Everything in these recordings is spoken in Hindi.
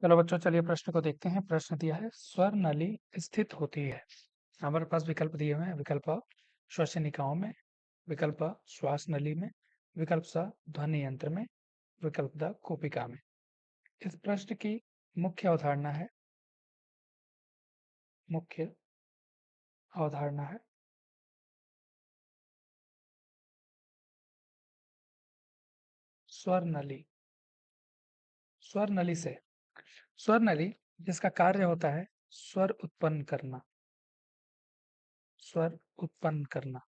चलो बच्चों, चलिए प्रश्न को देखते हैं। प्रश्न दिया है, स्वर नली स्थित होती है। हमारे पास विकल्प दिए हुए हैं। विकल्प अ श्वसनिकाओं में, विकल्प अ श्वास नली में, विकल्प स ध्वनि यंत्र में, विकल्प द कूपिका में। इस प्रश्न की मुख्य अवधारणा है मुख्य अवधारणा है स्वर नली। स्वर नली से स्वर नली जिसका कार्य होता है स्वर उत्पन्न करना। स्वर उत्पन्न करना,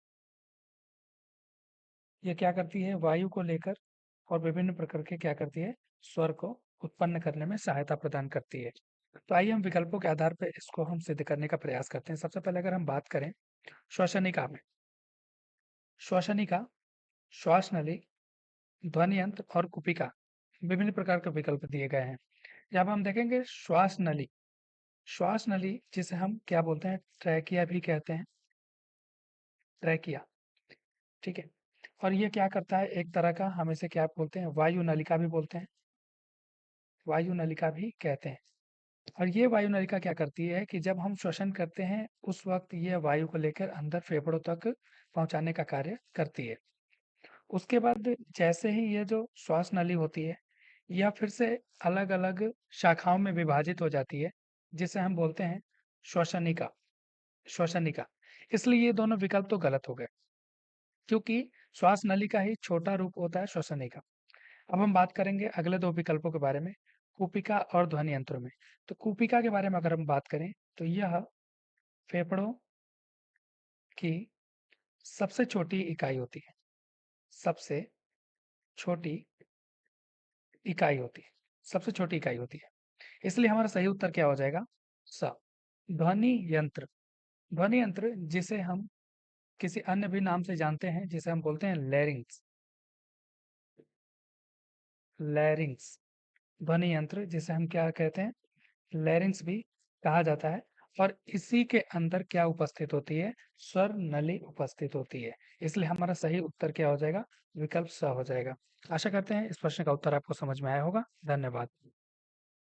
ये क्या करती है? वायु को लेकर और विभिन्न प्रकार के क्या करती है? स्वर को उत्पन्न करने में सहायता प्रदान करती है। तो आइए हम विकल्पों के आधार पर इसको हम सिद्ध करने का प्रयास करते हैं। सबसे पहले अगर हम बात करें श्वसनिका में, श्वसनिका, श्वास नली, ध्वनि यंत्र और कुपिका, विभिन्न प्रकार के विकल्प दिए गए हैं। जब हम देखेंगे श्वास नली जिसे हम क्या बोलते हैं? ट्रैकिया भी कहते हैं, ट्रैकिया। ठीक है। और ये क्या करता है? एक तरह का हम इसे क्या बोलते हैं? वायु नलिका भी बोलते हैं, वायु नलिका भी कहते हैं। और ये वायु नलिका क्या करती है कि जब हम श्वसन करते हैं उस वक्त ये वायु को लेकर अंदर फेफड़ों तक पहुंचाने का कार्य करती है। उसके बाद जैसे ही ये जो श्वास नली होती है यह फिर से अलग अलग शाखाओं में विभाजित हो जाती है, जिसे हम बोलते हैं श्वसनिका। श्वसनिका, इसलिए ये दोनों विकल्प तो गलत हो गए, क्योंकि श्वास नली का ही छोटा रूप होता है श्वसनिका। अब हम बात करेंगे अगले दो विकल्पों के बारे में, कूपिका और ध्वनि यंत्रों में। तो कूपिका के बारे में अगर हम बात करें तो यह फेफड़ों की सबसे छोटी इकाई होती है, सबसे छोटी इकाई होती है, सबसे छोटी इकाई होती है। इसलिए हमारा सही उत्तर क्या हो जाएगा? स ध्वनि यंत्र। ध्वनि यंत्र जिसे हम किसी अन्य भी नाम से जानते हैं, जिसे हम बोलते हैं लैरिंक्स। लैरिंक्स, ध्वनि यंत्र जिसे हम क्या कहते हैं? लैरिंक्स भी कहा जाता है। और इसी के अंदर क्या उपस्थित होती है? स्वर नली उपस्थित होती है। इसलिए हमारा सही उत्तर क्या हो जाएगा? विकल्प स हो जाएगा। आशा करते हैं इस प्रश्न का उत्तर आपको समझ में आया होगा। धन्यवाद।